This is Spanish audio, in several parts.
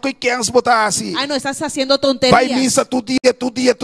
Ay, no estás haciendo Vai tonterías. missa todo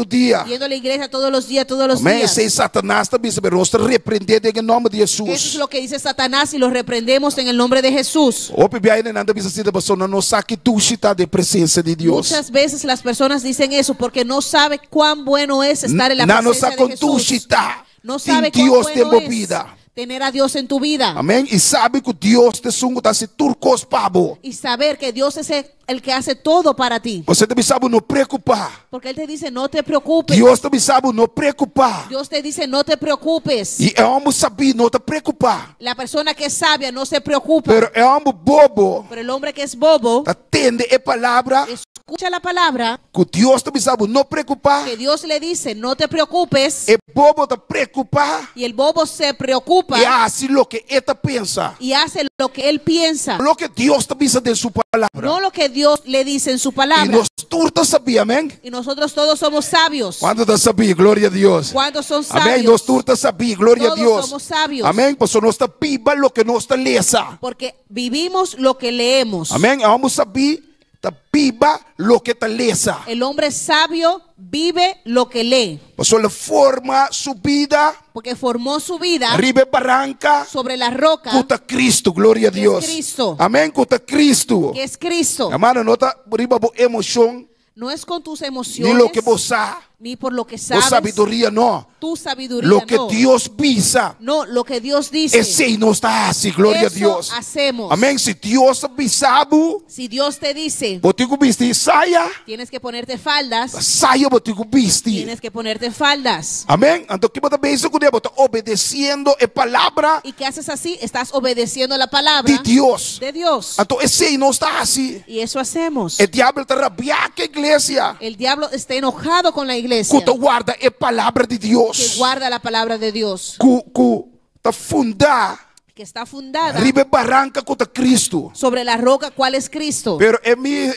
dia. Yendo a la iglesia todos los días, todos los Amém? días. Sei Satanás também se rosta repreender em nome de Eso es Jesus. lo que dice Satanás y lo reprendemos en el nombre de Jesús. O pibiai nanda bisa sida pessoa não sabe tu está de presença de Deus. Muchas veces las personas dicen eso porque no sabe cuán bueno es estar en la Não presencia sabe de com tu Jesús. está. No sabe Tem cuán Deus tem bueno es vida. tener a Dios en tu vida. Amém? E sabe que Deus te sungo tá se turcos pabo. Y saber que Dios es el que hace todo para ti. Você também sabe não preocupar. Porque Él te dice, no te preocupes. Deus também sabe não preocupar. Dios te dice, no te preocupes. E é homem saber não te preocupar. La persona que es sabia no se preocupa. Pero é homem bobo. Pero el hombre que es bobo Atende a palavra escucha la palabra que Deus também sabe não preocupar. que Dios le dice, no te preocupes. É bobo te preocupar. Y el bobo se preocupa E assim lo que ele pensa. y hace lo que él piensa, Lo que Deus te pensa de sua palavra. no lo que Dios le dice en su E palabra. nós todos sabia, amém? Y nosotros todos somos sabios. Quando te sabia, glória a Deus. ¿Cuántos son Amém? Nós sabios? todos sabia, glória a Todos Deus. somos sabios. Amém? Porque nós te piba lo que nós te lesa. Porque vivimos lo que leemos. Amém? Vamos saber te piba lo que te lesa. El hombre sabio vive lo que lee. Porque ele forma sua vida. Porque formó su vida Ribe barranca. sobre la roca Cuta Cristo, glória a que Deus. es Cristo. Amém? Cuta Cristo. que es Cristo. Amado, não está riba por emoção. No es con tus Ni emociones lo que vos sabes. ni por lo que O sabes. sabedoria não. Tu sabiduría Lo que no. Deus visa. No, lo que Dios dice. Esse não está assim, glória a Eso Deus. hacemos. Amém? Se Deus avisado, Si Dios te dice, botigo viste saia, tienes que ponerte faldas, saia botigo viste. tienes que ponerte faldas. Amém? Então que bota bem isso com Deus, bota obedecendo a palavra ¿Y qué haces así? Estás obedeciendo la palabra de Deus. de Dios. Então esse não está assim. Y eso hacemos. O diabo está rabiando com a igreja. El diablo está enojado con la iglesia Que guarda a palavra de que Deus. guarda la palabra de Dios, Que está fundar que está fundada ribe barranca contra Cristo. sobre la roca, ¿cuál es Cristo? Pero en mi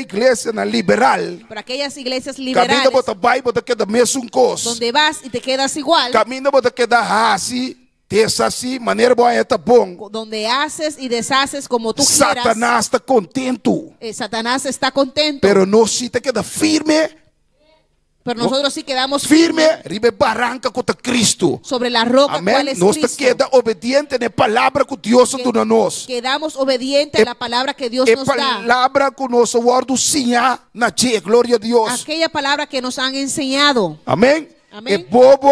iglesia na liberal, Para aquellas iglesias camina liberales bota vai bota queda mesmo coisa. donde vas y te quedas igual, Camina bota queda assim, dessa assim, maneira boa é tá bom. donde haces y deshaces como tú quieras, Satanás está contento, Satanás está contento, pero não se te queda firme, pero nosotros sí quedamos firme, ribe barranca contra Cristo. sobre la roca, ¿cuál Amém? es Nós te Cristo? queda obediente na palavra que Deus Que- dá a nós. Quedamos obedientes a la palabra que Dios A nos da, palavra que nós guardo sim na dia, glória a Deus. aquella palabra que nos han enseñado. Amém? Amém. E bobo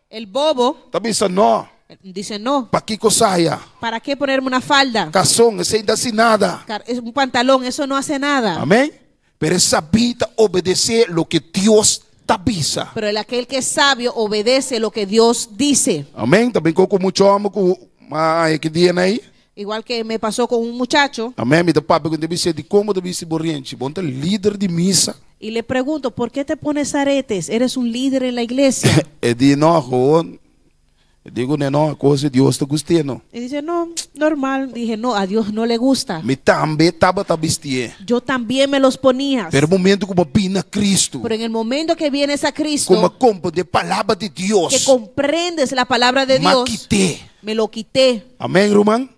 El bobo também diz não, dice, no, para que saia. ¿para qué ponerme una falda? Cação, isso ainda assim nada. Es un pantalón, eso no hace nada. Amém? Pero essa vida obedecer lo que Deus te avisa. Pero el aquel que es sabio obedece lo que Dios dice. Amém? Também com muito amo com que dia aí. Igual que me pasó con un muchacho Amém? Me dá papo quando deve ser de como deve ser borriente. Bom, líder de missa. y le pregunto, ¿por qué te pones aretes? Eres un líder en la iglesia. E de não, eu digo não, coisa de Deus está gostando. Y dice, no, normal. Dije, no, a Dios no le gusta. Me também estava a vestir. Yo también me los ponía. Pero momento como vina Cristo, Pero en el momento que vienes a como Cristo, compra de palavra de que Deus, comprendes la palabra de Dios, maquite. me lo quité. Amém, irmão?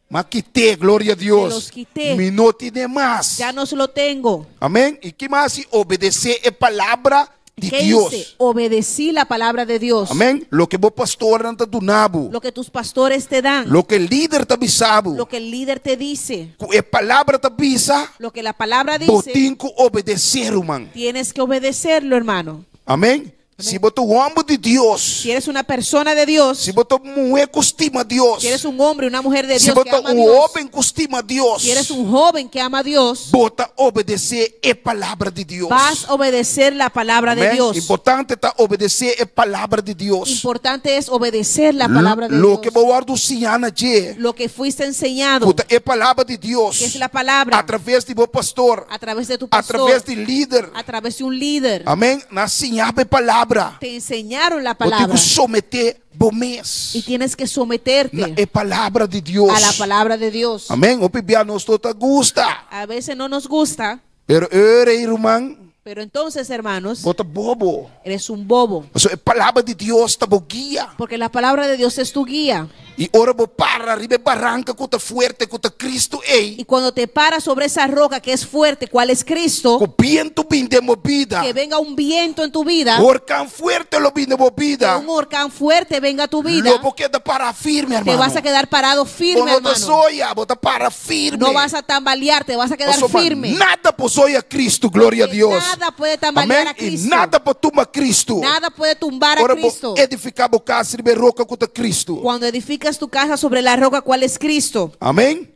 Maquite, glória a Me Deus. los quité. Me não tem mais. Ya no se lo tengo. Amém? E que mais? Se obedecer a palavra de ¿Qué Deus. hice? Obedecí la palabra de Dios. Amém? Lo que o pastor anda do nabo. Lo que tus pastores te dan. Lo que o líder te avisava. Lo que el líder te dice. A palavra te avisa. Lo que la palabra dice. Botem que obedecer, irmão. Tienes que obedecerlo, hermano. Amém? Se botou o homem de Deus. Si eres una persona de Dios, Se botou mulher que estima a Deus. si eres un hombre, una mujer de Se Dios que botou ama a um Dios, homem que estima a Deus. si eres un joven que ama a Dios, Bota obedecer a palavra de Deus. vas a obedecer la palabra de Amém? Dios. Importante está obedecer a palavra de Deus. Importante es obedecer la palabra de Lo Dios. que eu guardo sim na dia. Lo que fuiste enseñado, É palavra de Deus. que es la palabra, Através de meu pastor. a través de tu pastor, Através de líder. a través de un líder, Amém? Na ensinava a palavra. te enseñaron la Eu tenho palabra que someter bom mês. y tienes que someterte É palavra de Deus. a la palabra de Dios. Amém? O pibia nós toda gusta. A veces no nos gusta, Pero ere irmão, Pero entonces, hermanos, Bota bobo. eres un bobo. So, a palavra de Deus tá bo guia. Porque la palabra de Dios es tu guía. E ora bo para ribe barranca contra fuerte contra Cristo Y cuando te paras sobre esa roca que es fuerte, ¿cuál es Cristo? com viento bem de movida. Que venga un viento en tu vida, Orcão fuerte lo bem de que movida. un huracán fuerte venga a tu vida, Lobo queda para firme, te hermano. vas a quedar parado firme, Bota hermano. soia, bota para firme. No vas a tambalear, te vas a quedar Osoba, firme. nada posoia Cristo, glória a Que Deus. nada puede tambalear Amém? a E Cristo. nada para tumba Cristo. Nada puede tumbar a Ora, Cristo. edificar o casa de roca contra Cristo. Cuando edificas tu casa sobre la roca, ¿cuál es Cristo? Amém?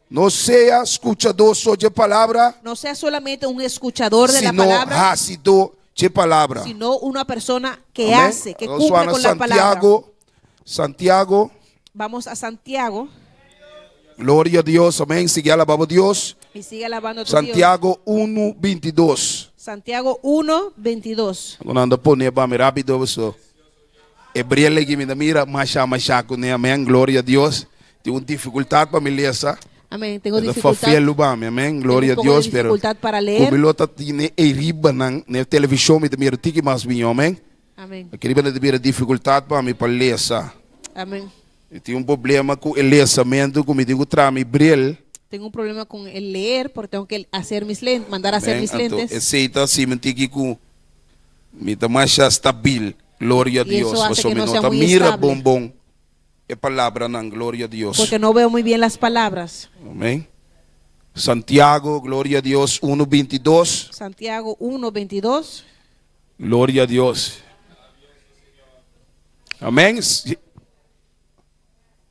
Não seja escuchador só de palavra, No seas solamente un escuchador de la sino palabra, ácido de palavra. sino una persona que Amén. hace, que Vamos cumple a con la palabra. Santiago, Santiago, Vamos a Santiago glória a Deus, amém. Siga alabando a Deus. y sigue alabando a tu Dios. Santiago 1:22. Santiago 1:22. Quando anda por né, vamos rápido isso. Hebreu que me mira, machaco, né, amém. Glória a Deus. Tem uma dificuldade para me ler essa. Amén. Tengo Da dificultad, fafelo bam, amém. Glória a tengo un poco Deus, de pero dificultad para leer. Kubilota tine riba nang na televisão me mira tiki mas binho, amém. Amén. Aquele bana de dificuldade para me para ler essa. Amén. Eu tenho problema com o lesamento, como digo, trame Hebreu. Tengo un problema con el leer porque tengo que hacer mis lentes, mandar a hacer mis lentes. Aceita se mentiki com me tamasha stabil. Glória a Y eso Deus. hace Você que me no sea nota muy mira estable. bombom. É palavra nang glória a Deus. Porque no veo muy bien las palabras. Amém. Santiago, glória a Deus 1:22. Santiago 1:22. Glória a Deus. Amém?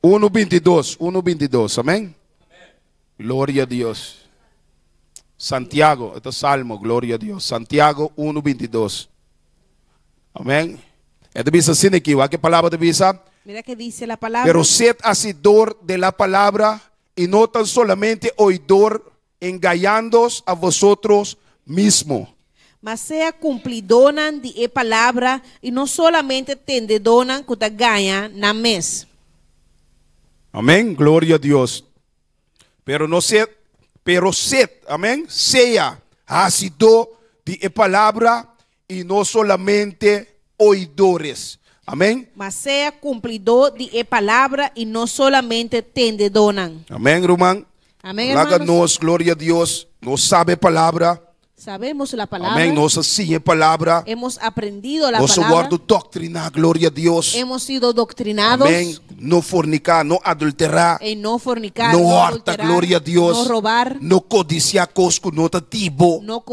1:22, amém? Glória a Deus. Santiago, este salmo, glória a Deus. Santiago 1:22. Amém? Esta dice assim aqui, que palavra dice? Mira que dice la palabra. Pero sed hacedor de la palabra y no tan solamente oidor, engañándoos a vosotros mismos. Mas sea cumplidonan de palavra e não solamente tendedonan que te ganha na mes. Amén, gloria a Dios. Pero sed, amén, sea hacedor de palabra y no solamente oidores. Amén. Mas sea cumplidor de palavra e não solamente tendedonan. Amén, Román. Amén, hermanos. Nos, gloria a Dios, nos sabe palabra. Sabemos la palabra. Amén, nos sigue palabra. Hemos aprendido la Nos palabra. guardo doctrina, gloria a Dios. Hemos sido doctrinados Amén. No fornicar, no adulterar, en no fornicar, no no harta, adulterar, gloria a Dios. no robar, No codiciar cosco notativo. no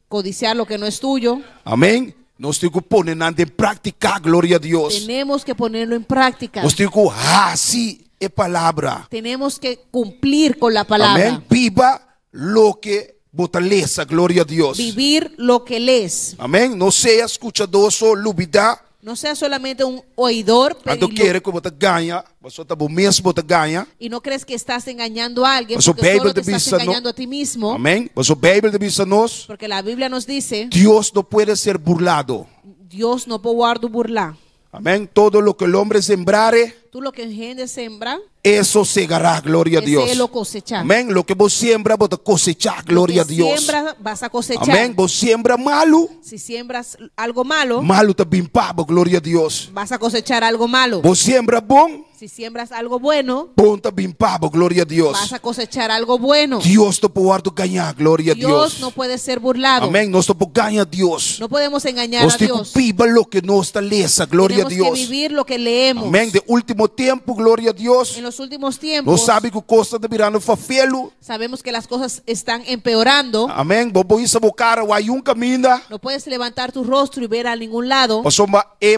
codiciar lo que no es tuyo. Amém? Nós temos que pôr em prática, glória a Deus. Tenemos que ponerlo en práctica. Nós temos que assim é palavra. Tenemos que cumplir con la palabra. Amém? Viva lo que botaleza, glória a Deus. Vivir lo que lees. Amém? Não seja escutador só lubida. No sea solamente un oidor Quando quer que você ganha, você está bom mesmo você ganha. y no crees que estás engañando a alguien Mas o porque solo Bíblia te diz estás no- engañando a ti mismo. Amém? Mas a Bíblia diz a nós, Porque la Biblia nos dice, Deus não pode ser burlado. Dios no puede guardar burlar. Amém? Todo lo que o homem sembrare, Tú lo que engendres sembra, eso segará, glória a ese Deus. es lo cosechar. Amém? Lo que você siembra, você cosechar, glória a Lo que Deus. siembras, vas a cosechar. Amém? Você siembra malo, Si siembras algo malo, malo também paga, glória a Deus. vas a cosechar algo malo. Você siembra bom, Si siembras algo bueno, bom também paga, glória a Deus. vas a cosechar algo bueno. Deus não pode ganhar, glória a Dios Deus. no puede ser burlado. Amém? Nós não podemos ganhar Deus. No podemos engañar Nós a temos Dios. que viver o que nós está lesa, glória a Tenemos que Deus. vivir lo que leemos. Amém? De último tempo, glória a Deus. En los últimos Nós tiempos, sabe que coisa está virando fafelo. sabemos que las cosas están empeorando. Amém? Bobo isso bocara, o aí caminha. No puedes levantar tu rostro y ver a ningún lado, Passou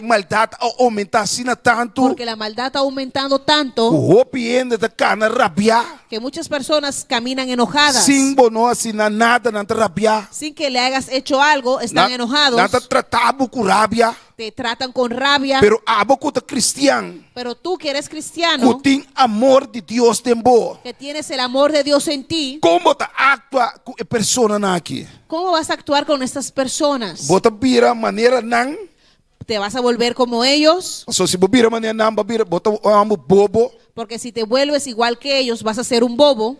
maldade a aumentar assim tanto. porque la maldad está aumentando tanto O hopi da cana rabiar. que muchas personas caminan enojadas. Sim, bono assim nada, não rabiar. Sin que le hayas hecho algo, están enojados, Nada tratado com rabia. te tratan con rabia. Pero abo que é cristiano, Pero tú que eres cristiano, que tem amor de Deus tembo. que tienes el amor de Dios en ti, Como ta actua com a pessoa aqui? ¿cómo vas a actuar con estas personas? Bota vira maneira não. ¿Te vas a volver como ellos? Só se vira maneira não, bota amo bobo. Porque si te vuelves igual que ellos, vas a ser un bobo.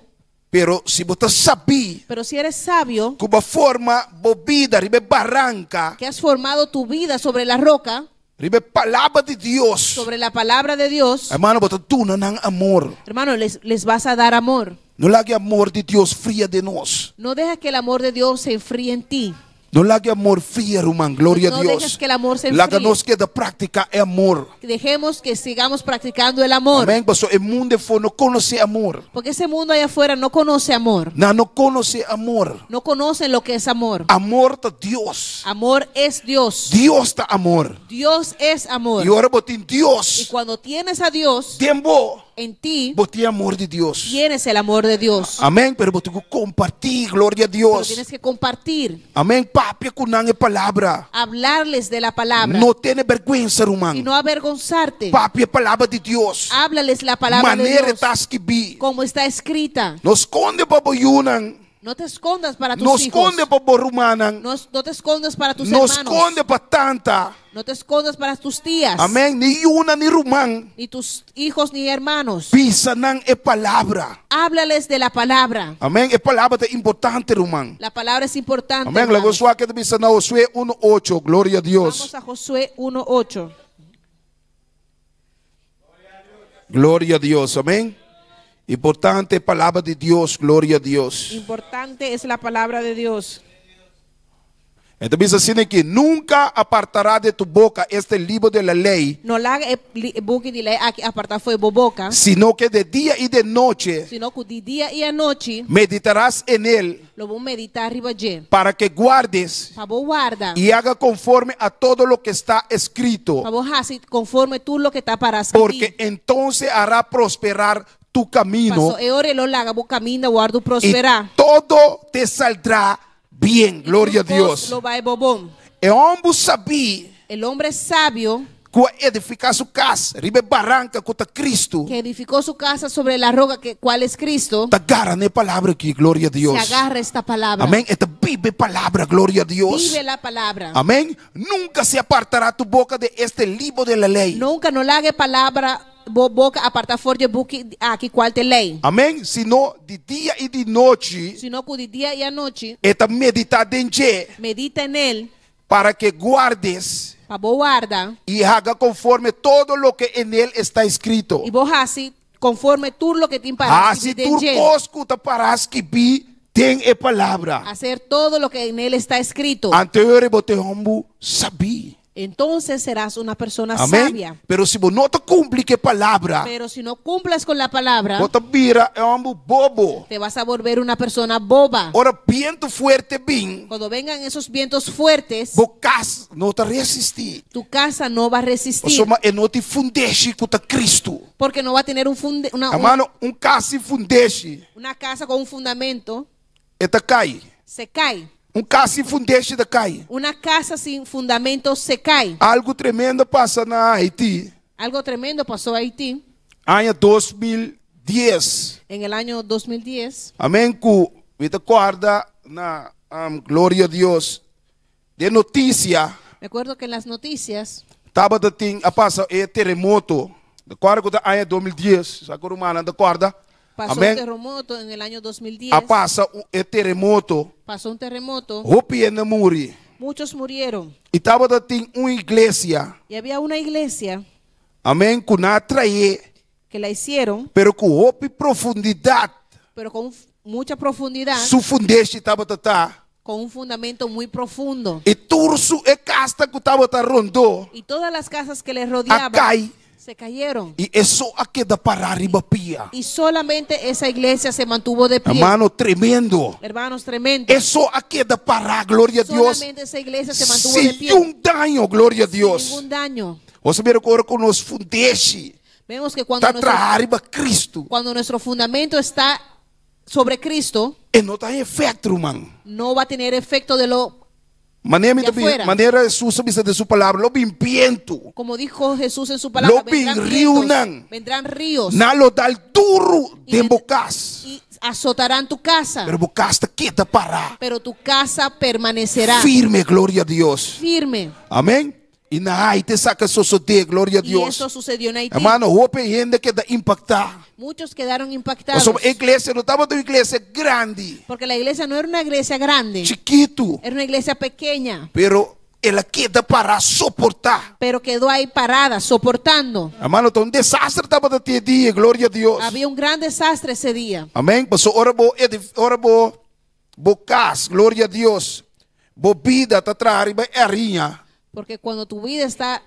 Pero se você sabe Pero si eres sabio, que uma forma bobida, ribe barranca, que has formado tu vida sobre la roca, ribe palavra de Deus, sobre la palabra de Dios, hermano, você tuna ng amor. hermano, les vas a dar amor. Não lage amor de Deus fria de nós. No dejes que el amor de Dios se enfríe en ti. Não lage amor fria, irmão. Glória No a Deus. dejes que el amor se Laga enfríe. nós que da prática é amor. Dejemos que sigamos practicando el amor. Amém. Pastor, o mundo for não conhece amor. Porque ese mundo allá afuera no conoce amor. Não conhece amor. No conocen lo que es amor. Amor tá Deus. Amor es Dios. Deus tá amor. Dios es amor. E ora botin Y Deus. cuando tienes a Dios Tempo en ti, botin amor de Deus. tienes el amor de Dios. Amém. Pero botin compartilhar. Glória a Pero Deus. tienes que compartir, Amém. Papi kunang é palavra. hablarles de la palabra Não tenha vergonha, y irmão. no avergonzarte. Papi é palavra de Deus. Háblales la palabra de Maneira Dios tá escribi. como está escrita. Nos esconde para boyunan. No te escondas para tus Nos hijos. esconde para borumanan. No te escondas para tus Nos hermanos. esconde para tanta. No te escondas para tus tías. Amém. Ni una ni rumang. Ni tus hijos ni hermanos. Pisa nang é palavra. Háblales de la palabra. Amém. É palavra é importante, rumang. La palabra es importante. Amém. hermanos. Lago sua que bisa na Josué 1:8. Glória a Deus. Vamos a Josué 1:8. Glória a Deus. Amém. Importante palavra de Deus. Glória a Deus. Importante es la palabra de Dios. Então diz assim que nunca apartará de tu boca este livro de la lei, No la buki di lei aparta foi boboca, sino que de dia e de noite sino que de día y a noche meditarás en él, lo vamos a meditar arriba allí. para que guardes Para vos guarda. y haga conforme a todo lo que está escrito, Para vos así conforme tú lo que está para escribir. porque entonces hará prosperar tu camino Paso e ore lo laga vos camina guardo y prosperar. todo te saldrá bien. Gloria a Dios. Lo va a bobón. E homem sabia El hombre sabio que edificar sua casa, ribe barranca contra Cristo, que edificó su casa sobre la roca que cuál es Cristo, te agarra na palavra aqui. Glória a se Deus. agarra esta palabra. Amém. Esta vive palavra. Glória a Deus. Vive la palabra. Amém. Nunca se apartará tu boca de este livro de la lei. Nunca no lague palabra boca aparta for de buki aqui qual te lei. Amém. Sino de dia e de noite, Sino que de día y a noche esta meditar em ti, medita en él, para que guardes para vos guarda, e haga conforme todo lo que en él está escrito. y vos así conforme tú lo que te Assim tu escuta para escrever tem a palavra. hacer todo lo que en él está escrito. Anterior bote homem sabia. Entonces serás una persona Amém. sabia. Pero se você não te cumpre que palavra, Pero si no cumplas con la palabra, você vira homem bobo. te vas a volver una persona boba. Ora, viento fuerte vem, Cuando vengan esos vientos fuertes, bocas não te resistir. tu casa no va a resistir. Soma e não te fundeste contra Cristo. Porque no va a tener Hermano, casa fundeste, una casa con un fundamento, eta cai. se cae. Casa fundeste da cai. Una casa sin fundamento se cae. Algo tremendo passa na Haiti. Algo tremendo pasó a Haití Ano 2010. en el año 2010. Amém. Me acorda na glória a Deus. De notícia, Me acuerdo que en las noticias estava a passa terremoto. De acordo com o ano 2010. Sabe rumana, de acordo? pasó un Amém. terremoto en el año 2010. A passa terremoto. Pasó un terremoto. Hopi na muri. Muchos murieron. E estava uma igreja. Y había una iglesia Amém. Com na atrair, que la hicieron, pero com hopi profundidade. pero con mucha profundidad, Su fundeste estava con un fundamento muy profundo. e turso e casta que estava rondou. Y todas las casas que le A rodeaban cai. se cayeron. E é só aqui da para arriba pia. Y solamente esa iglesia se mantuvo de pie. Hermano, tremendo. Hermanos, tremendo. É só aqui da para, glória a Deus. Solamente esa iglesia se mantuvo de Sem pie. dano, glória a Sin Deus. ningún daño. Você vê agora com nos fundeste. Vemos que cuando Está arriba Cristo. cuando nuestro fundamento está sobre Cristo, E não tem efeito, irmão. no va a tener efecto de lo, Maneira De afuera. Jesus diz de sua palavra, lo bem piento. como dijo Jesús en su palabra, Lo ríos. vendrán ríos Nalo dal duro Y de ven- bocas. y azotarán tu casa, Pero bocas está quieta para. pero tu casa permanecerá Firme, glória a Deus. firme. Amém? E na Haiti saca suceder, glória a Y Deus. eso sucedió en Haití. Hermano, houve gente que da impactar. Muchos quedaron Nós impactados. somos igreja, não estava uma igreja grande, Porque la iglesia no era una iglesia grande. chiquito, Era una iglesia pequeña. pero ela queda para suportar. Pero quedó ahí parada, soportando. Hermano, então um desastre estava naquele dia, glória a Deus. Había un gran desastre ese día. Amém? Pastor, ora bo cas, glória a Deus. Bo vida tá atrás, vai erinha. Porque cuando tu vida está,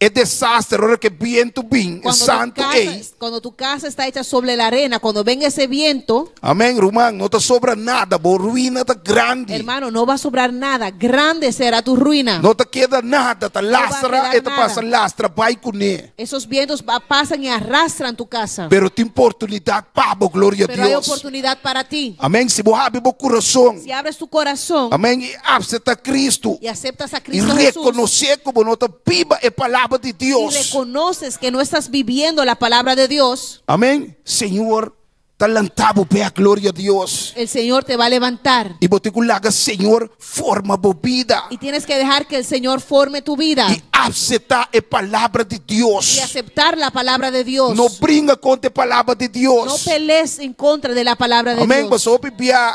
É desastre, ora que viento vem, é santo ei. cuando tu casa está hecha sobre la arena, cuando venga ese viento, Amém, irmão, não tá sobra nada, bo ruína tá grande. hermano, no va a sobrar nada. Grande será tu ruina. Não tá queda nada, tá vai lastra, quedar e tá passa nada. lastra, vai com ele. Esos vientos pasan y arrastran tu casa. Pero tem oportunidade para bo, glória a Pero hay Deus. oportunidad para ti. Amém, se bo abre bo coração. Si abres tu corazón Amém, e acepta Cristo. y aceptas a E Cristo Jesús reconhecer como não tá viva a palavra de y Deus. reconoces que no estás viviendo la palabra de Dios, Amém, Senhor, tá lantado pé a glória a Deus. el Señor te va a levantar. E bote culaga, Senhor, forma bo vida. Y tienes que dejar que el Señor forme tu vida E aceitar a palavra de Deus. y aceptar la palabra de Dios. Não brinca contra a palavra de No Deus. pelees en contra de la palabra de Amém, Dios. pastor, bibia.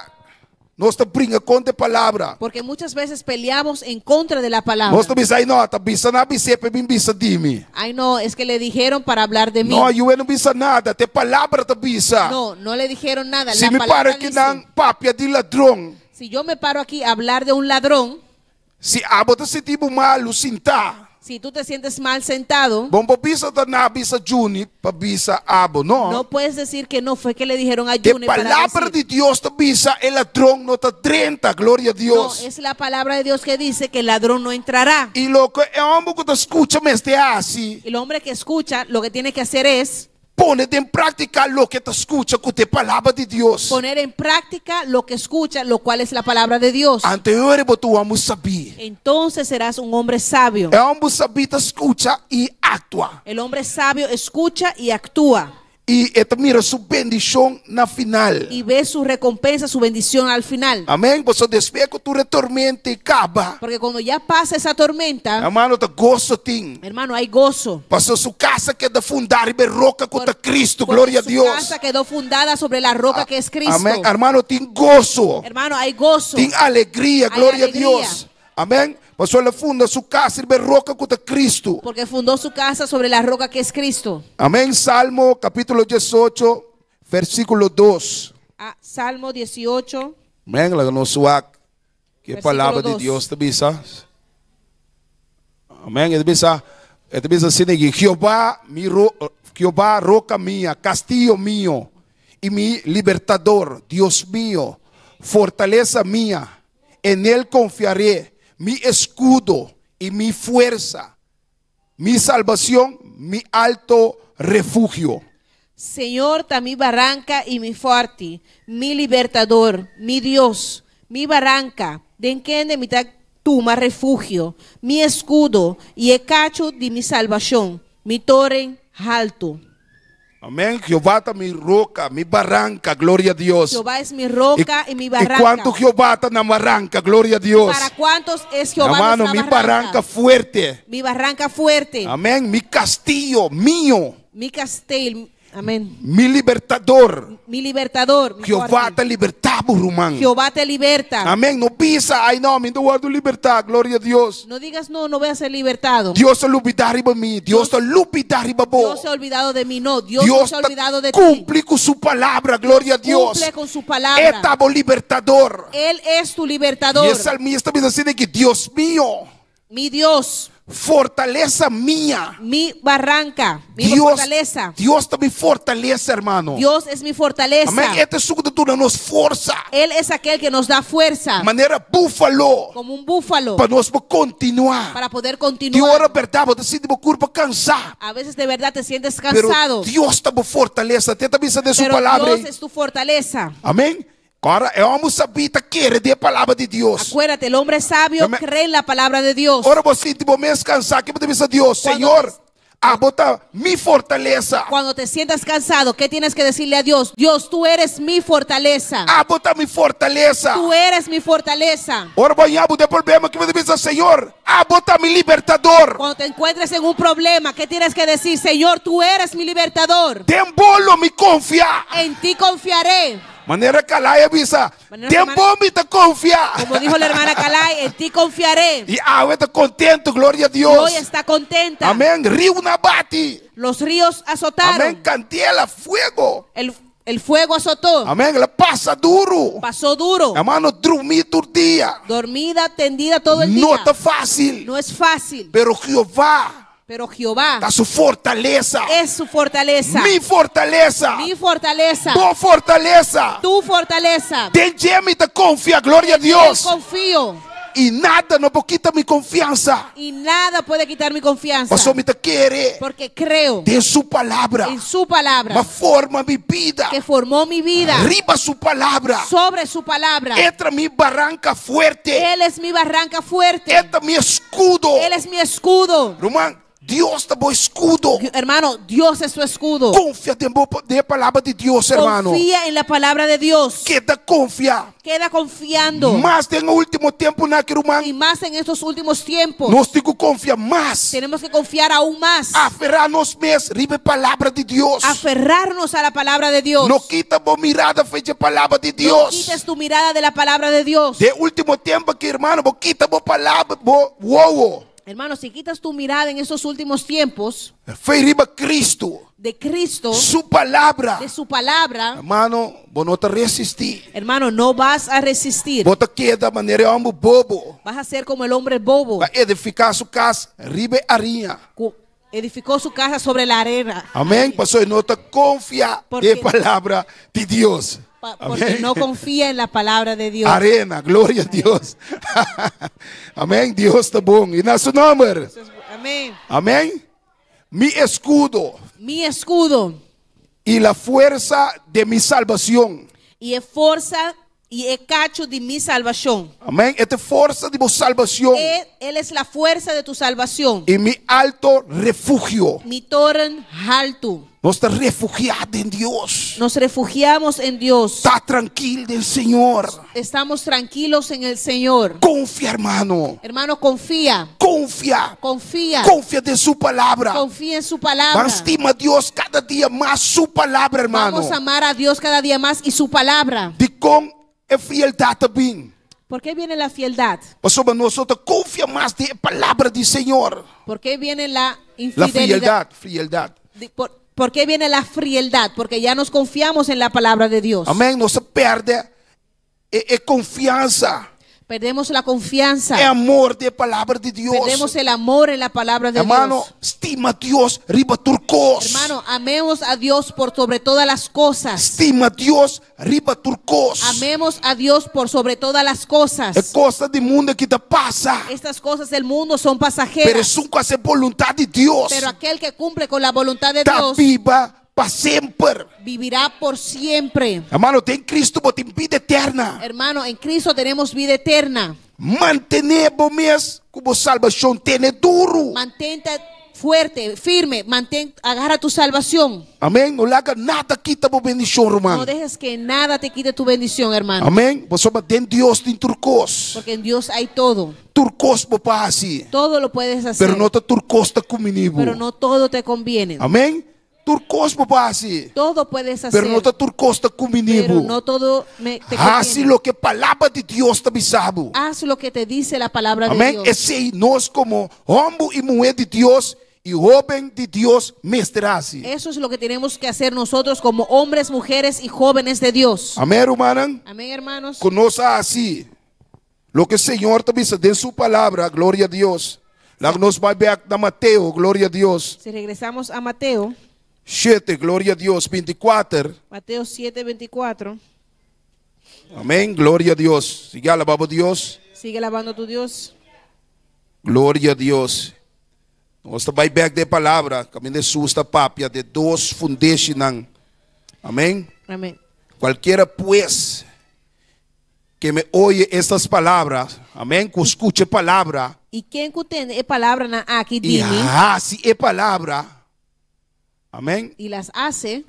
Nós tá brinca contra a palavra. Porque muchas veces peleamos en contra de la palabra. Nós tá bisa não, tá bisa na bisa para mim bisa de mim. Ay, no, es que le dijeron para hablar de mí. Não, eu não bisa nada, te palavra tá bisa. No, no le dijeron nada. Se La me palabra para que dice, não papia de ladrão. si yo me paro aquí a hablar de un ladrón, Se abo tá se tipo malo sentar. si tú te sientes mal sentado, Bom, para bisa tá na bisa juni, para bisa abo, no não. puedes decir que no fue que le dijeron a Te Juni para palavra decir. de Deus tá bisa, el ladrão não tá 30, glória a No, Deus. es la palabra de Dios que dice que el ladrón no entrará. E logo é homem que tá escuta mas te assim. El hombre que escucha lo que tiene que hacer es Pone em prática lo que te escuta com a palavra de Deus. poner en práctica lo que escucha, lo cual es la palabra de Dios. Anterior tu vamos saber. Entonces serás un hombre sabio. É homem saber te escuta e atua. El hombre sabio escucha y actúa E mira sua bendição na final. y ve su recompensa, su bendición al final. Amém? Você despeja que tu retormente acaba. Porque cuando ya pasa esa tormenta, Hermano, te gosto tem. hermano, hay gozo. Passou sua casa que da fundar e roca contra Cristo, Porque glória a su Deus. casa quedó fundada sobre la roca que es Cristo. Amém? Hermano, tem gozo. Hermano, hay gozo. Tem alegria, Hay glória a alegria. Deus. Amém? Passou ela funda sua casa e roca contra Cristo. Porque fundó su casa sobre la roca que es Cristo. Amém. Salmo capítulo 18, versículo 2. Ah, Salmo 18. Amém. Lá no suac. Que Versículo palavra de 2. Deus te bisa. Amém. Ele bisa assim que Jeová, roca minha, castillo mío e mi libertador, Deus mío, fortaleza minha, en él confiaré, mi escudo y mi fuerza, mi salvación, mi alto refugio. Señor, ta mi barranca y mi fuerte, mi libertador, mi Dios, mi barranca, de quien de mi tuma refugio, mi escudo y el cacho de mi salvación, mi torre alto. Amém. Jeová está mi roca, mi barranca, glória a Deus. Jehová es mi roca y mi E barranca. quanto Jeová está na barranca, glória a Deus. ¿Para cuántos es Jehová Hermano, nuestra mi barranca fuerte. Mi barranca fuerte. Amém. Mi castillo mío, Mi castillo. Amén. mi libertador. Mi libertador. Mi Jeová fuerte. te libertado, irmão. Jehová te liberta. Amém. Não pisa, ai não, me guardo libertad, glória a Deus. No digas no, no voy a ser libertado. Deus te olvidar riba mim, Deus te olvidar riba bo. Dios se ha olvidado de mí. No, Dios no Deus se ha olvidado de ti. cumpre com sua palavra, glória a Deus. Cumple con su palabra. Estava libertador. Él es tu E libertador. o salmista me diz que Deus mío, Mi Dios, fortaleza minha. mi barranca, mi Deus, fortaleza. Deus também fortalece, hermano. Dios es mi fortaleza. Amém. Este suco de tudo nos força. Él es aquel que nos da fuerza. Maneira búfalo Como un búfalo. para nós continuar. Para poder De hora continuar. verdade, você se curva cansar. A veces de verdad te sientes Pero cansado. Deus também fortalece. Tenta pensar de sua Pero palavra. Dios es tu fortaleza. Amém. Agora é homem sabita querer de palavra de Deus. Acuérdate, el hombre sabio Amén. cree en la palabra de Dios. Ora você tipo mês cansar que você pensa Deus, Quando Senhor, Bota mi fortaleza. Cuando te sientas cansado, ¿qué tienes que decirle a Dios? Dios, tú eres mi fortaleza. Bota mi fortaleza. Tú eres mi fortaleza. Ora banhar de problema que você diz, Senhor, bota mi libertador. Cuando te encuentres en un problema, ¿qué tienes que decir? Señor, tú eres mi libertador. Tembolo me confia. En ti confiaré. Maneira calai avisa. Tempo me te confia. Como dijo la hermana Calai, en ti confiaré. E eu estou contento, glória a Y Deus. hoy está contenta. Amém. Rio na bate. Los ríos azotaron. Amém. Candela, fuego. El fuego azotó. Amém. Ela passa duro. Pasó duro. Hermano, dormir todo dia. Dormida, tendida todo el Não día. está fácil. No es fácil. Pero Jeová Pero Jehová da su fortaleza. es su fortaleza. Mi fortaleza. Mi fortaleza. Tua fortaleza. Tu fortaleza. Tem me te confia, glória a En Deus. confío. E nada não quita minha confiança. Y nada puede quitar mi confianza. Pastor me te querer. Porque creo De su palavra. en su palabra. Uma forma mi vida. Que formó mi vida. Riba su palavra. Sobre su palabra. Entra mi barranca fuerte. Él es mi barranca fuerte. Entra mi escudo. Él es mi escudo. Román, Dios te bom escudo. Hermano, Dios es tu escudo. Confia de palavra de Deus, hermano. Confía en la palabra de Dios. Queda confia. Queda confiando. Mas tem o último tempo naquele irmão. Y más en estos últimos tiempos. Nós temos que confiar mais. Tenemos que confiar aún más. Aferrar-nos mesmo. Riba a palavra de Deus. Aferrarnos a la palabra de Dios. Não quita a mirada feita a palavra de No Deus. quites tu mirada de la palabra de Dios. De último tempo que, irmão, quita a palavra. Uou. Hermano, si quitas tu mirada en estos últimos tiempos Foi riba Cristo. de Cristo, Su palavra. de su palabra, Hermano, vos não te resistir. hermano, no vas a resistir. Vos te queda da maneira homem bobo. Vas a ser como el hombre bobo. Vai edificar sua casa. Riba arinha. Edificó su casa sobre la arena. Amém? Pastor, não te confia Porque- de palavra de Deus. Porque Amém? no confía en la palabra de Dios. Arena, glória a Deus. Amém? Deus está bom. E na seu nome. Amén. Amém? Mi escudo Mi escudo e a força de mi salvação. y es fuerza y es cacho de mi salvación. Amém? Esta força de mi salvação Él es la fuerza de tu salvación. e mi alto refúgio. Mi torre alto. Nós estamos refugiados em Deus. Nos refugiamos en Dios. Está tranquilo del Senhor. Estamos tranquilos en el Señor. Confia, hermano. Hermano, confía. Confia. Confía. Confia de su palavra. Confía en su palabra. Estima a Deus cada dia mais su palavra, hermano. Vamos a amar a Dios cada día más y su palabra. De com é fialdade também. ¿Por qué viene la fieldad? Pastor, nós confia mais de palavra do Senhor. ¿Por qué viene la La infidelidad? frialdade. ¿Por qué viene la frialdad? Porque ya nos confiamos en la palabra de Dios. Amém? Nós perde confiança. Perdemos la confianza. É amor de palavra de Deus. Perdemos el amor en la palabra de Hermano, Dios. estima a Deus riba turcos. Hermano, amemos a Dios por sobre todas las cosas. Estima a Deus riba turcos. Amemos a Dios por sobre todas las cosas. É coisa do mundo que te passa. Estas cosas del mundo son Pero pasajeras. isso com a vontade de Deus. Pero aquel que cumple con la voluntad de Está Dios viva para sempre. vivirá por siempre. Hermano, tem Cristo, tem vida eterna. Hermano, en Cristo tenemos vida eterna. Mantener bom mês como salvação tem duro. Mantente fuerte, firme, agarra tu salvación. Amém? Não larga nada quita a bendição, No irmão. dejes que nada te quite tu bendición, hermano. Amém? Você tem Deus tem turcos. Porque en Dios hay todo. Turcos papá assim. Todo lo puedes hacer. Pero não te turcos está comigo. Pero no todo te conviene. Amém? Turcos papá assim. Todo puedes hacer. Pero não te turcos está Pero comigo. no todo te Assim conviene. lo que a palavra de Deus está bisabo. Haz lo que te dice la palabra de Amém? Dios. Esse nós como homem e mulher de Deus e jovem de Deus mestrase. Eso es lo que tenemos que hacer nosotros como hombres, mujeres y jóvenes de Dios. Amém, irmã? Amén, hermanos. Conosco assim. Lo que o Senhor te diz de sua palavra, glória a Deus. Lá nos vai ver na Mateus, glória a Deus. Si regresamos a Mateo, 7, glória a Deus, 24. Mateo 7:24. Amém, glória a Deus. Siga alabando a Deus. Sigue alabando a tu Dios. Glória a Deus. Nós vai ver de palavra, caminho de susta papia de dois fundacionais. Amém. Amén. Cualquiera pues que me oye estas palabras, amén, que escuche palabra, E quem entende a palavra na aqui y de mim hace es palabra, amén, e las hace,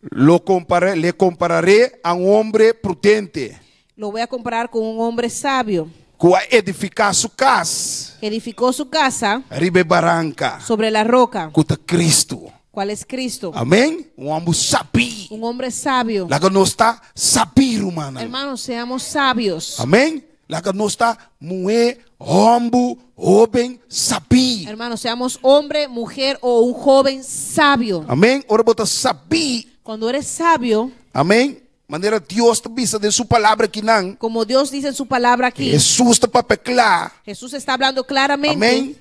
le compararé a un hombre prudente lo voy a comparar con un hombre sabio que va a edificar su casa, que edificó su casa ribe barranca, sobre la roca. que está Cristo, ¿Cuál es Cristo? amén, un hombre sabio, Un hombre sabio. la que no está sabio, hermano, Hermanos, seamos sabios. amén, la que no está muy hombre, joven, sabio, Hermanos, seamos hombre, mujer o un joven sabio. amén, ahora bota sabio, Cuando eres sabio, amén, maneira Deus te visa de su palabra que não, como Dios dice en su palabra aquí, Jesus te papeclar, Jesús está hablando claramente amén,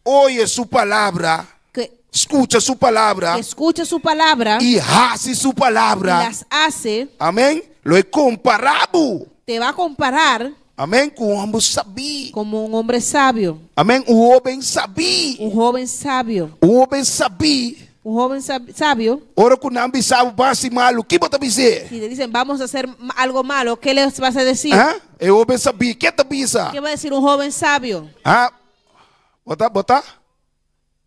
oye su palabra, que escucha su palabra escucha su palabra y hace su y palabra, las hace, amén, lo he comparado, te va a comparar amén, com um homem sabio, como un hombre sabio, amém, um homem sabio, un joven sabio. um homem sabio, Un joven sabio, ora que não sabe base malo, que bota dizer? si le dicen vamos a hacer algo malo, ¿qué les vas a decir? Ah, é homem sabio, que te bisa? ¿Qué va a decir un joven sabio? Ah,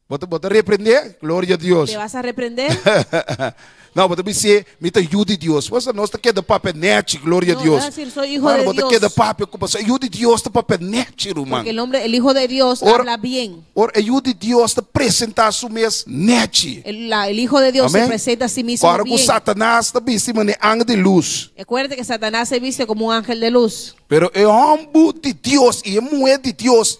bota repreender, glória a Deus. ¿Te vas a reprender? Não, bota dizer, me te ajude Deus. Você não está querendo papenete, glória a No, Deus. vas a decir soy hijo Mano, de bota Dios. querendo papo, você ajude Deus te papenete, irmão. Porque el hijo de Dios Ora- habla bien. Ora, ajude Deus te apresentar su mes net. El hijo de Dios Amén. se presenta a sí mismo Para que bien. Satanás está vestindo de anjo de luz. Acuérdate que Satanás se viste como un ángel de luz. Pero el hombre de Dios y la mujer de Dios,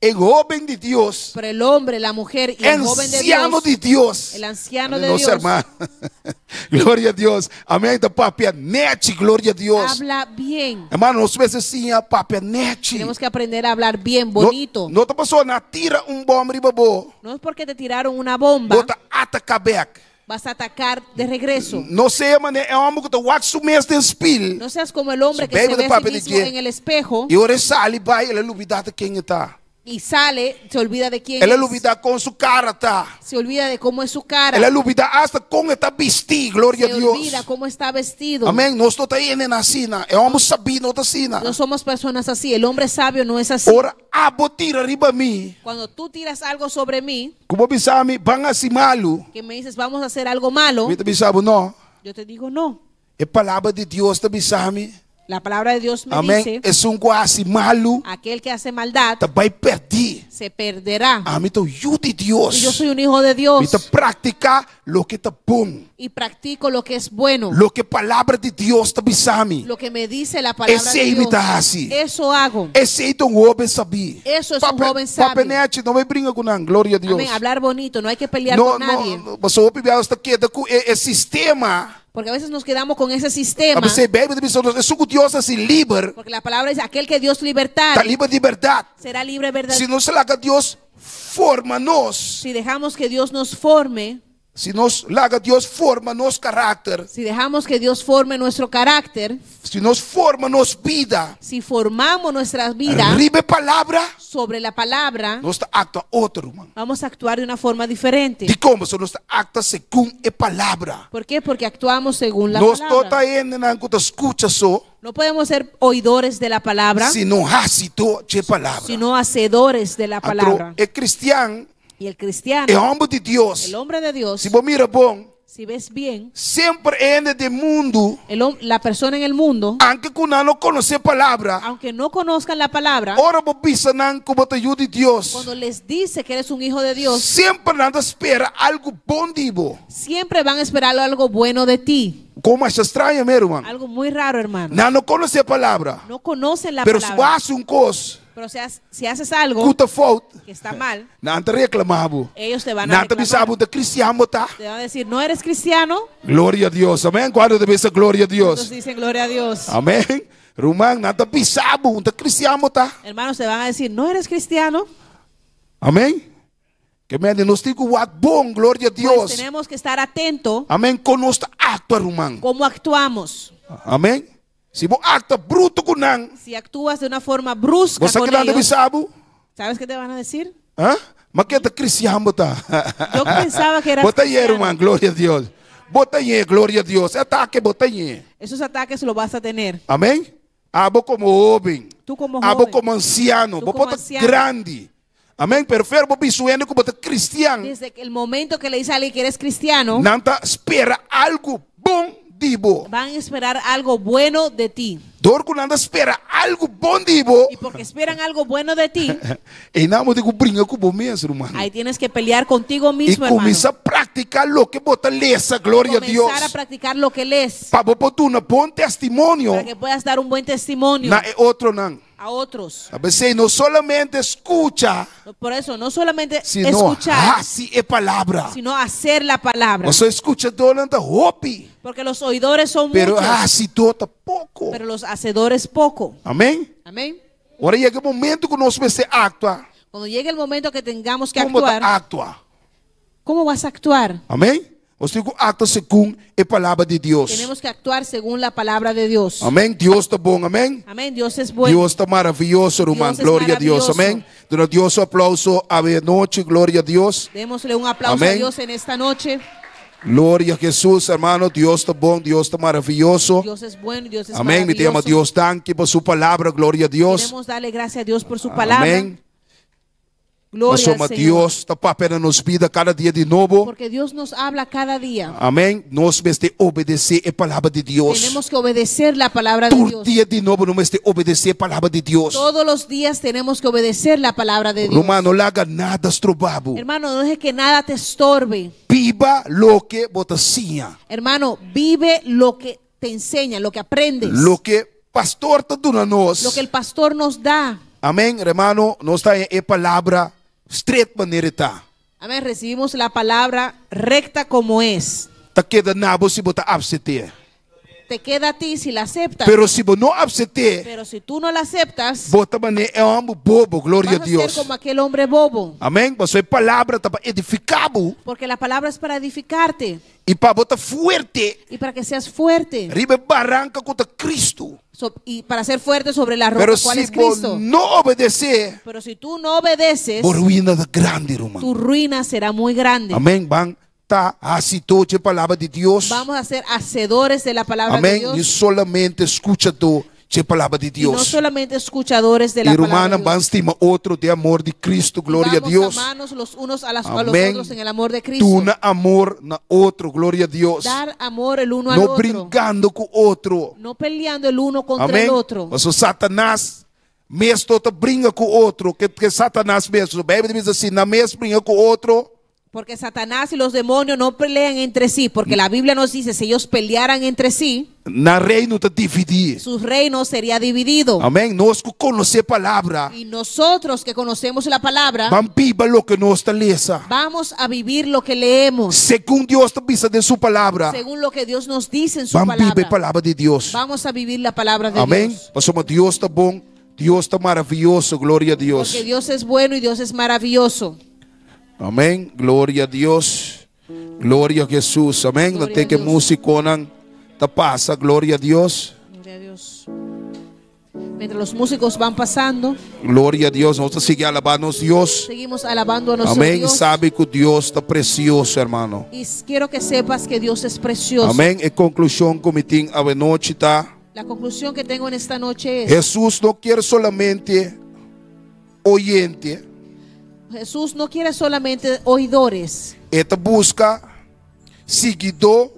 el joven de Dios, Pero el hombre, la mujer y el joven de anciano Dios, de Dios, el anciano de no Dios, hermano. Glória a Deus. Amém. Da papianete, glória a Deus. habla bien. Hermano, nós vezes sim a papianete. Tenemos que aprender a hablar bien, bonito. Não outra pessoa na tira bomba ribabo. No es porque te tiraron una bomba, Bota atacabec. vas a atacar de regreso. Não sei, mano, é homem que tá watch su mês de espelho. No seas como el hombre So, que baby, se the ve a papi sí de mismo quê? en el espejo E ora sale, vai, ele olvida de quem está. y sale, se olvida de quién Ele es, olvida com su cara, tá? se olvida de cómo es su cara, Ele olvida hasta como está vestido, glória se a Deus. olvida cómo está vestido. Amém. Nós estamos indo na sina. É homem sabino, outra sina. No somos personas así, el hombre sabio no es así. Ora, abo tira riba mim. Cuando tú tiras algo sobre mí, Como bisami, van a malo. que me dices vamos a hacer algo malo, Mita bisabo, não. yo te digo no. É palavra de Deus, tá bisami. La palabra de Dios me Amém. dice, É um quase malo. aquel que hace maldad Tá vai perder. se perderá. A mim tá ajude Deus. Y yo soy un hijo de Dios Me tá praticar lo que tá bom. y practico lo que es bueno, Lo que palavra de Deus tá bisami. lo que me dice la palabra Esse de aí me Dios. tá assim. Eso hago. Esse aí tá um homem sabi. Eso es un joven sabio. Papenete, não me brinca com não. Glória a Deus. Amén. Hablar bonito, no hay que pelear No, con nadie. no, mas o homem está queda com o sistema. Porque a veces nos quedamos con ese A sistema. você bebe de pessoas, é suco Deus assim livre. Porque la palabra dice, aquel que Dios libertar Está livre de verdade. será libre verdad. Se não se larga Deus forma nós. Si dejamos que Dios nos forme, Se nós larga Deus forma nosso caráter. si dejamos que Dios forme nuestro carácter, Se nós forma nossa vida. si formamos nuestra vida Ribe palavra, sobre la palabra, nós está acta outro, irmão. vamos a actuar de una forma diferente. De como se nós está acta segundo a palavra. ¿Por qué? Porque actuamos según la Nós palabra. toda indo na enquanto escuta só, No podemos ser oidores de la palabra, se não racito de palavra. sino hacedores de la palabra. É cristiano, Y el cristiano, é homem de Deus. el hombre de Dios, Se você mira bom, si ves bien, sempre anda de mundo, la persona en el mundo, aunque quando não conhece a palavra, aunque no conozcan la palabra, ora você pensa não como te ajuda Deus. cuando les dice que eres un hijo de Dios, Sempre nada espera algo bom de você. siempre van a esperar algo bueno de ti. Como acha estranho, meu irmão? Algo muy raro, hermano. Não conhece a palavra, No conocen la pero se palabra. faz coisa, Pero si haces algo cuta falta, que está mal, não te reclamava. ellos te van a Não te reclamar. bisabo de cristiano, tá? Te van a decir, ¿no eres cristiano? Glória a Deus, amém? Quando te bisa glória a Entonces Deus, dicen, gloria a Dios. amém? Rumang, não te bisabo, de cristiano, tá? Hermanos, te van a decir, ¿no eres cristiano? Amém? Que me nos digo what bom, glória a Pues Deus. tenemos que estar atentos Amém? Conosco acta, rumang. cómo actuamos. Amém? Se você acta bruto com não, Si actúas de una forma brusca você con que não te ellos, bisabo, ¿sabes qué te van a decir? hã? Mas que te cristiano, tá? Yo pensaba que eras Bota aí, cristiano. irmão, glória a Deus. Botanhe, glória a Deus. Ataque, botanhe. Esos ataques los vas a tener. Amém? Abo como jovem. Tú como Abo joven. como anciano. Tú Vos como bota anciano. grande. Amém? Prefiro vos bisuendo que bota cristiano. Desde que el momento que le dice a alguien que eres cristiano, Nanta espera algo bom dibo. van a esperar algo bueno de ti. Dorco nanda espera algo bom dibo. Y porque esperan algo bueno de ti, E não digo brinca com o mesmo, irmão. ahí tienes que pelear contigo E mismo, hermano. começa a praticar lo que bota lesa, glória a Deus. Comenzar a practicar lo que lees Para vos botar um bom testemunho. para que puedas dar un buen testimonio Na é outro não. a otros. A veces não solamente escucha, Por eso, no solamente sino escuchar, hace a palavra. sino hacer la palabra. Você escuta durante hope, Porque los oidores son pero muchos, hace toda pouco. pero los hacedores poco. Amém? Amén. Agora chega o momento que nós vamos actuar. Cuando llegue el momento que tengamos que Como actuar, actuar? ¿cómo vas a actuar? Amém? Você tem que actuar segundo a palavra de Deus. Tenemos que actuar según la palabra de Dios. Amém? Deus está bom, amém? Amén. Dios es bueno. Deus está maravilhoso, irmão. Deus é Glória a Deus, maravilhoso. amém? Dando Deus um aplauso à noite, glória a Deus. Démosle un aplauso Amén. a Dios en esta noche. Glória a Jesus, hermano. Deus está bom, Deus está maravilhoso. Dios es bueno y Dios es Amém. Me maravilloso. tema Deus, danke por sua palavra, glória a Deus. Queremos darle gracias a Dios por su palabra. Amém. Gloria Nós al somos Señor. Deus, está para nos vida cada dia de novo. Porque Dios nos habla cada día. Amém. Nós vamos ter obedecer a palavra de Deus. Tenemos que obedecer la palabra de Todo Dios. dia de novo nós vamos ter obedecer a palavra de Deus. Todos los días tenemos que obedecer la palabra de Dios. Romano, não haga nada estrobado. Hermano, no deje que nada te estorbe. Viva lo que botacinha. Hermano, vive lo que te enseña, lo que aprendes, Lo que pastor está dando a nós. lo que el pastor nos da. Amém, hermano. Nós está em palavra straight maneira está. Amén. Recibimos la palabra recta como es. Tá queda nabo se botar absete. Te queda a ti si la aceptas. Pero se você não absete, Pero si tú no la aceptas, bota maneira é um bobo, glória a vas a ser Deus. como aquel hombre bobo. Amém. Mas a palavra está para edificar-bo Porque la palabra es para edificarte e para botar forte. y para que seas fuerte. Riba barranca contra Cristo. Y para ser fuerte sobre la roca, Pero ¿cuál se es você Cristo? não obedecer, Pero si tú no obedeces, por ruína da grande, irmão. tu ruina será muy grande. Amém. Bang tá aceitou a palavra de Deus. Vamos a ser hacedores de la palabra de Amém. E Dios solamente escuchador a palavra de y no Deus. solamente escuchadores de la palabra Irmã, de Dios. vamos estimar outro de amor de Cristo, glória a Vamos Deus. amarnos los unos a los Amém. otros en el amor de Cristo. Tu na amor na outro, glória a Deus. Dar amor el uno al Não otro. brincando com outro. No peleando el uno contra Amém. el otro. Mas o Satanás mesmo tota brinca com outro, que Satanás mesmo, a Bíblia diz assim, na mesma brinca com outro. Porque Satanás y los demonios no pelean entre sí. Porque la Biblia nos dice, si ellos pelearan entre sí, Na reino está dividir. su reino sería dividido. Amém. Nós que conhecer a palavra, Y nosotros que conocemos la palabra, vamos viver o que nós está lesa. vamos a vivir lo que leemos. Segundo Deus está vista de sua palavra, Según lo que Dios nos dice en su vamos viver a palabra. palavra de Deus. Vamos a vivir la palabra de Amém. Dios. Pastor, Deus está bom, Deus está maravilhoso, glória a Deus. Porque Dios es bueno y Dios es maravilloso. Amém. Glória a Deus. Glória a Jesus. Amém. Não Glória tem a que Deus. músico não tá passa. Glória a Deus. Gloria a Dios. Mientras los músicos van pasando, Glória a Deus. Nós vamos seguir alabando a Deus. seguimos alabando a nuestro Amém. Dios. Sabe que Deus está precioso, hermano. Y quiero que sepas que Dios es precioso. Amém. E conclusão como tem a noite tá. La conclusión que tengo en esta noche es, Jesus não quer solamente oyente, Jesús no quiere solamente oidores, ele busca seguidor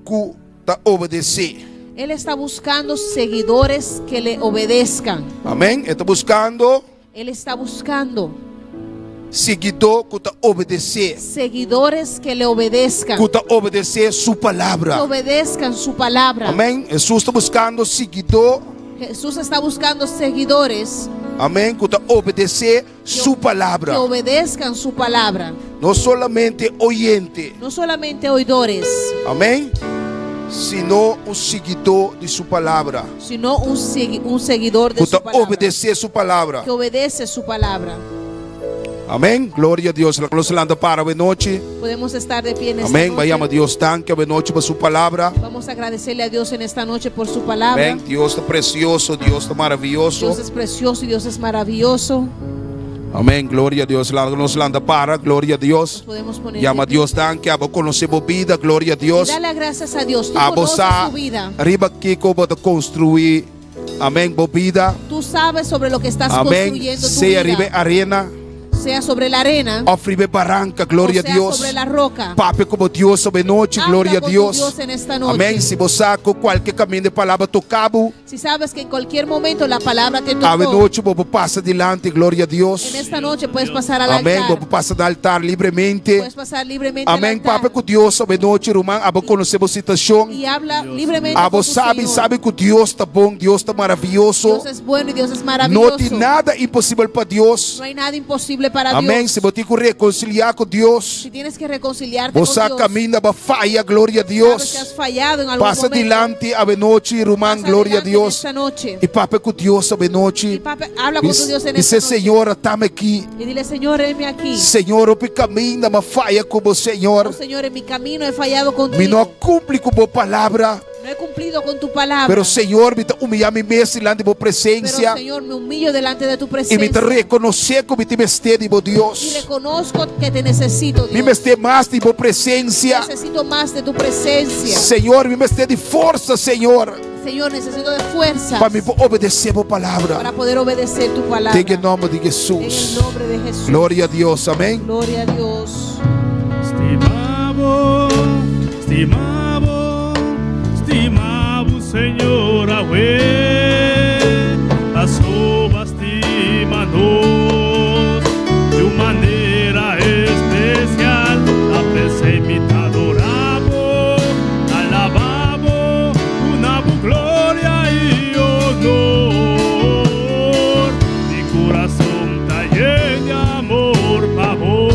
que tá obedecer. Él está buscando seguidores que le obedezcan. Amém. Ele está buscando Él está buscando seguidor que tá obedecer. seguidores que le obedezcan, Que tá obedecer sua que palavra. obedezcan su palabra. Amém. Jesus está buscando seguidor. Jesús está buscando seguidores Amém. Que tá obedecer sua que palavra. obedezcan su palabra, Não solamente oyente. no solamente oidores, Amém. Sino um seguidor de sua palavra. sino un seguidor de Que su tá palabra, obedecer sua palavra. que obedece su palabra. Amém. Glória a Deus. La gloria anda para a noite. Podemos estar de pie en esta Amém. noche. Vayamos a Deus tanque a noite para sua palavra. Vamos a agradecerle a Dios en esta noche por su palabra. Amém. Deus está precioso, Deus está maravilhoso. Dios es precioso y Dios es maravilloso. Amén, gloria a Dios. Nos landa para, gloria a Dios. Podemos poner Llama a de pie. Dios, dan que abo conocemos vida, gloria a Y Dios. dale gracias a Dios. Tú Abo conoces sa tu vida. riba aqui como de construir. Amém, bo vida. Tú sabes sobre lo que estás Amém. construyendo tu Sea riba vida. arena, Sea sobre la arena ofribe barranca, o gloria a sea Dios. sobre la roca. Pape como Dios sobre noite, Habla gloria a con tu Dios. Dios en esta noche. Amém. Se você saca qualquer caminho de palavra tocado, Si sabes que en cualquier momento la palabra te a tocó, noite vou passa adiante, glória a Deus. en esta noche puedes pasar al Amém. Vou altar. passar do altar livremente. Puedes pasar libremente al Amém. altar. Pape com Deus sobre noite, irmão. Abo conhecemos situação. Y habla libremente Abo con tu sabe Señor. que Deus está bom, Deus está maravilhoso. Dios es bueno y Dios es Não maravilloso. tem nada impossível para Deus. No hay nada imposible para Amém. Dios. Se você tem que reconciliar com Deus, Si tienes que reconciliarte con você Dios, caminha para falha, glória a sabes que has Deus. fallado en algún Passa momento. adiante, ave noite, irmão, Pasa glória a adelante en Deus. esta noche. E pape com Deus ave Y noite. papi, habla con tu Dios en esta Dice, noche. Senhor, estamos aqui. Y dile, Señor, heme aquí. Senhor, eu caminho, mas falha como Oh, Senhor. Señor, en mi camino he fallado Me contigo. não cumpre com boa palavra. No he cumplido con tu palabra. Pero Senhor, me humilhar me mesmo diante de boa Pero, presença. Señor, me humillo delante de tu E me presencia. reconhecer como te mestre, meu Y Deus. reconozco que te necesito, Me Dios. mestre mais de boa presença. Necesito más de tu presencia. Senhor, me mestre de força, Senhor. Señor, necesito de fuerza Para me obedecer a boa para palavra. poder obedecer tu palabra. Em nome de En el Jesus. nombre de Jesús. Glória a Deus, amém. Gloria a Dios. Estimavo Senhor, as uvas estima-nos de uma maneira especial. Apressei-me, te adoramos, alabamos, una glória e honor. Mi coração está lleno de amor, pavor.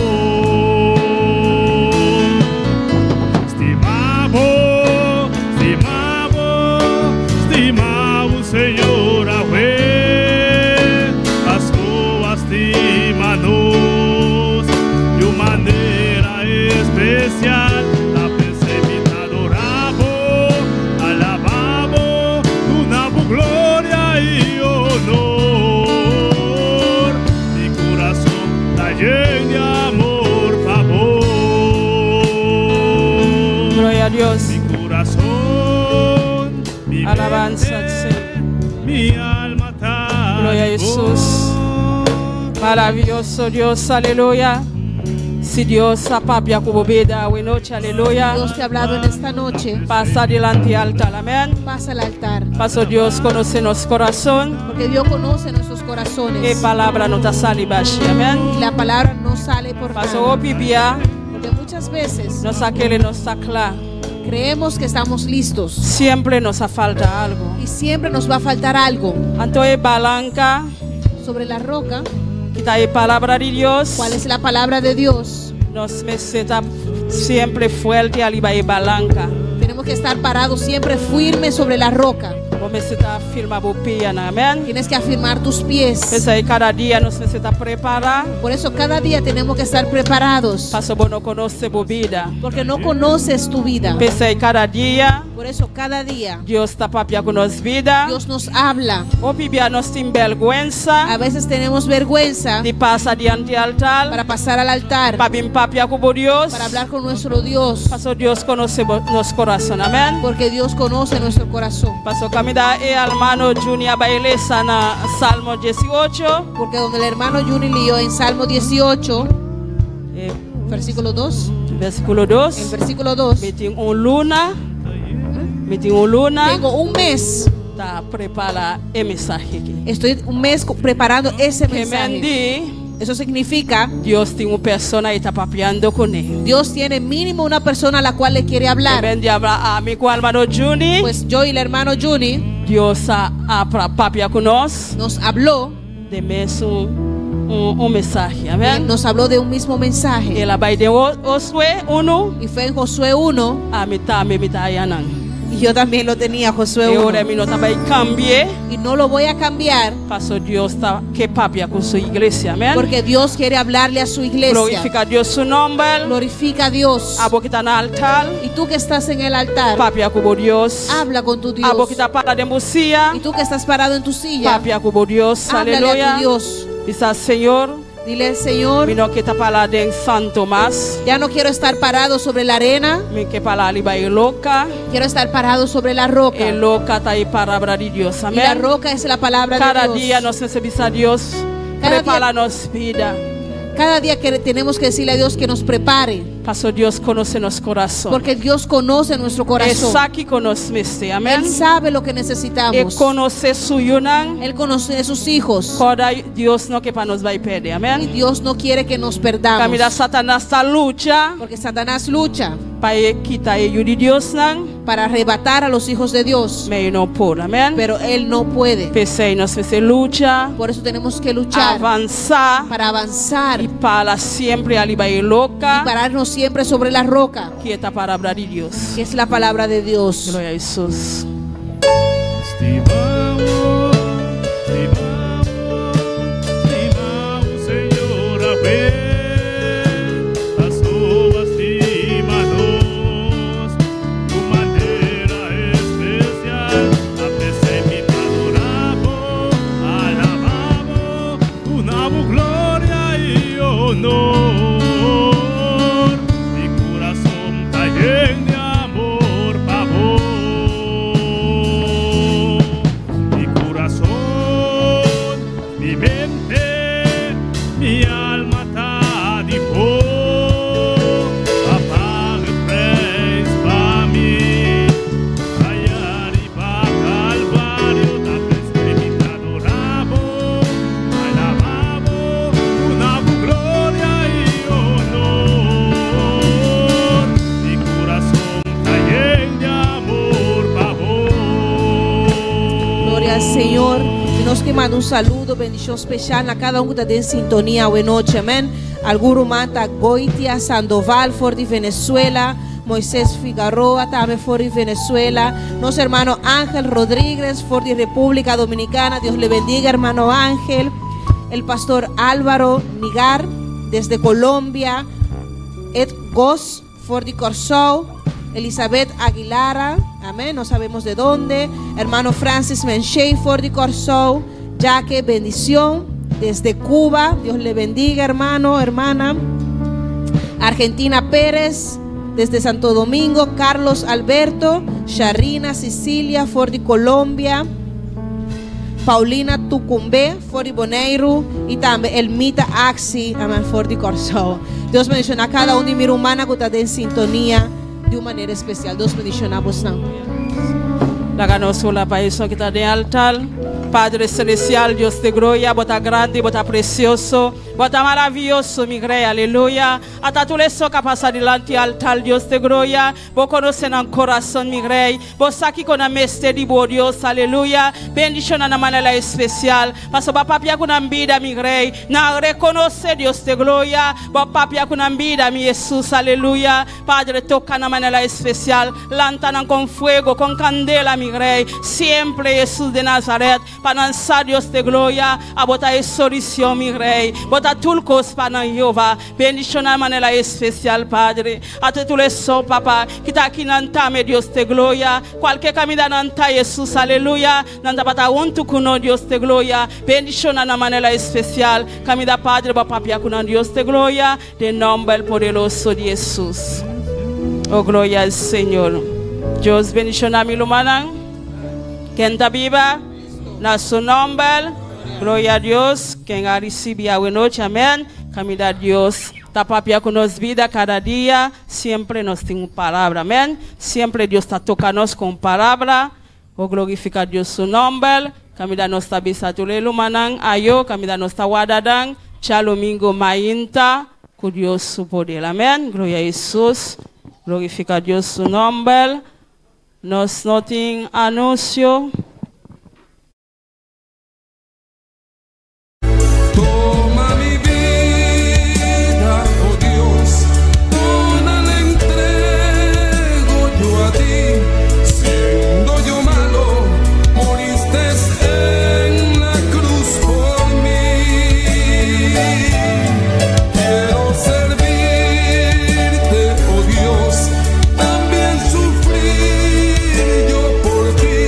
Estimavo Senhor, as tuas estima-nos de uma maneira especial. Apressei-me, te adoramos, alabamos, una glória e honor. Mi coração está lleno de amor, favor. Gloria a Dios. Mi corazón, mi Alabanza al mente, Señor. mi alma te Gloria a Jesús. Maravilloso Dios, aleluya. Si Dios apapia kubobeda we noche, aleluya. Dios te ha hablado en esta noche. Pasa adelante y altar, amén. Pasa al altar. Paso Dios conoce nuestro corazón. Porque Dios conoce nuestros Y corazones. palabra no te sale bashi, amén. Y la palabra no sale por Paso nada. opibia, Porque muchas veces nos aquele nos sacla. creemos que estamos listos. Siempre nos falta algo. Y siempre nos va a faltar algo. Antoe balanca, Sobre la roca, quita la palabra de Dios. ¿cuál es la palabra de Dios? Nos meseta siempre fuerte aliba y balanca. Tenemos que estar parados siempre firmes sobre la roca. O meseta firma bopia, amén. Tienes que afirmar tus pies. Pesa y cada día nos necesita preparar. Por eso cada día tenemos que estar preparados. Paso bueno conoce tu vida. Porque no conoces tu vida. Pesa y cada día Por eso cada día Dios está papia con nos vida. Dios nos habla. O bibia nos sin A vergüenza. veces tenemos vergüenza De pasa diante altar. para pasar al altar, Papim papia como Dios. para hablar con nuestro Dios. Paso Dios conoce nuestro corazón. Amén. Porque Dios conoce nuestro corazón. Paso camida hermano Junior baile sana Salmo 18. Porque donde el hermano Juni leyó en Salmo 18, versículo 2, Versículo en 2. versículo 2, Meeting un luna. Meeting un luna. tengo un mes, Ta prepara el mensaje aquí. estoy un mes preparando ese Que mensaje. mendi Eso significa Dios tiene una persona y está papiando con él. Dios tiene mínimo una persona a la cual le quiere Que hablar. mendi habla a mi cual hermano Juni. Pues yo y el hermano Juni Dios ha papia con nos. nos habló, De mes un mensaje. Amén. nos habló de un mismo mensaje. El abai de Osue 1. Y fue en Josué 1, A mitad yanan. y yo también lo tenía, Josué Y ahora 1. mi nota va a cambiar. Y no lo voy a cambiar Paso Dios está que papia con su iglesia. Amén. porque Dios quiere hablarle a su iglesia. Glorifica a Dios su nombre. Glorifica a Dios. Abo que está en el altar. Y tú que estás en el altar, Papia como Dios. habla con tu Dios. Abo que está para de música. Y tú que estás parado en tu silla, Papia como Dios. háblale a tu Aleluya. Dios. Dice Señor, Dile al Señor, Mi no kita pala den San Tomás. ya no quiero estar parado sobre la arena, Mi que pala liba y loca. quiero estar parado sobre la roca. Y loca ta y palabra de Dios. Y la Amén. roca es la palabra Cada de Dios. día nos necesita a Dios. Cada Prepáranos vida. Cada día que tenemos que decirle a Dios que nos prepare, Pastor Dios conoce nuestro corazón. porque Dios conoce nuestro Él corazón. sabe que conoce este. Amén. Él sabe lo que Él necesitamos. conoce su yunan. Él conoce a sus hijos. Cada Dios no que para nos va a perder. Y Amén. Dios no quiere que nos perdamos. Camila Satanás está lucha Porque Satanás lucha para quitar el de Dios nan. para arrebatar a los hijos de Dios, Me no por. Amén. pero Él no puede. Pese nos hace lucha. Por eso tenemos que luchar Avanzar. para avanzar Y para siempre aliba y y loca. pararnos siempre sobre la roca, Quieta palabra de Dios. que es la palabra de Dios. Gloria a Jesús. Estimamos, Señor, a ver, las uvas estímanos, tu manera especial, a pesar adoramos, alabamos, tu nabo gloria y honor, mi corazón está lleno de amor, pavor. Mi corazón, mi mente, mi alma está de pó. Apaga praise para mí. Allá arriba Calvario, da prescrita adoramos, alabamos, una gloria y honor. Mi corazón está lleno de amor, pavor. Glória ao Senhor. E nós que manda saludo, bendição especial a cada que está em sintonia hoje noite, amém. Alguro manta Goitia, Sandoval, for de Venezuela, Moisés Figueroa, também for de Venezuela. Nosso hermano Ángel Rodríguez, for de República Dominicana. Dios le bendiga, hermano Ángel. El pastor Álvaro Nigar, desde Colombia. Ed Goss, for de Corsou. Elizabeth Aguilara, amén, no sabemos de dónde. Hermano Francis Menchey, for de Corsou. Jaque, bendición desde Cuba. Dios le bendiga, hermano, hermana. Argentina Pérez, desde Santo Domingo. Carlos Alberto. Sharina Sicilia, for de Colombia. Paulina Tucumbe, for de Boneiro. Y también Elmita Axi, amén, for de Corsou. Dios bendiga a cada uno de mi humana que está en sintonía de uma maneira especial. Deus bendiga você. La ganoso la país que está de altar. Padre Celestial, Dios de gloria, bota grande, bota precioso, bota maravilloso, mi rey, aleluya. Hasta tú le soca pasar delante altar, Dios de gloria. Vos conocen en corazón, mi rey. Vos aquí con la misterio, Dios, aleluya. Bendición a una manera especial. Paso va papia con la vida, mi rey. Na reconoce, Dios de gloria. Va papia con la vida, mi Jesús, aleluya. Padre, toca de una manera especial. Lantanan con fuego, con candela, mi rey. Siempre Jesús de Nazaret. Para lanzar Dios de gloria, a botar solución, mi rey. Botar tulcos para Jehová. Bendición de manera especial, Padre. A tu le son, papá, que está aquí nantame, Dios de gloria. Cualquier camino nanta Jesús, aleluya. Nanta bata unto kuno, Dios de gloria. Bendición de manera especial. Camida, Padre, va papia kuno, Dios de gloria. De nombre poderoso de Jesús. Oh, gloria al Señor. Dios bendición a mi humana. Quien está viva. Na su nombre, gloria a Dios, quien ha recibido buena noche, amén. Camida a Dios, tapapia con nos vida cada día, siempre nos tiene palabra, amén. Siempre Dios está tocándonos con palabra, o glorifica a Dios su nombre. Camida nos está bisatule humanan, ayo, camida nos está guardadan, chalomingo mainta, con Dios su poder, amén. Gloria a Jesús, glorifica a Dios su nombre. Nos notin anuncio. Toma mi vida, oh Dios, toda la entrego yo a ti. Siendo yo malo, moriste en la cruz por mí. Quiero servirte, oh Dios, también sufrir yo por ti.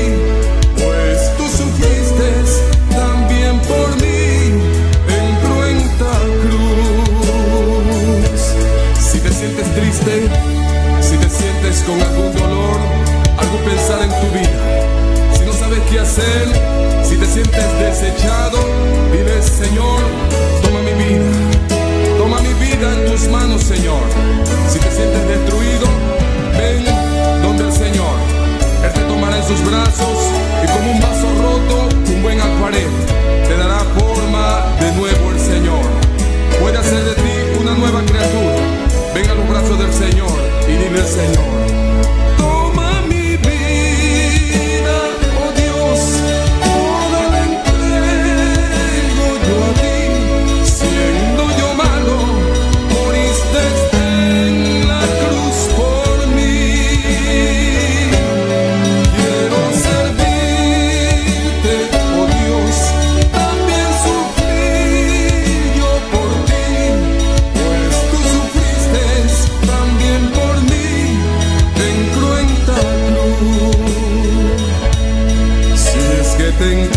en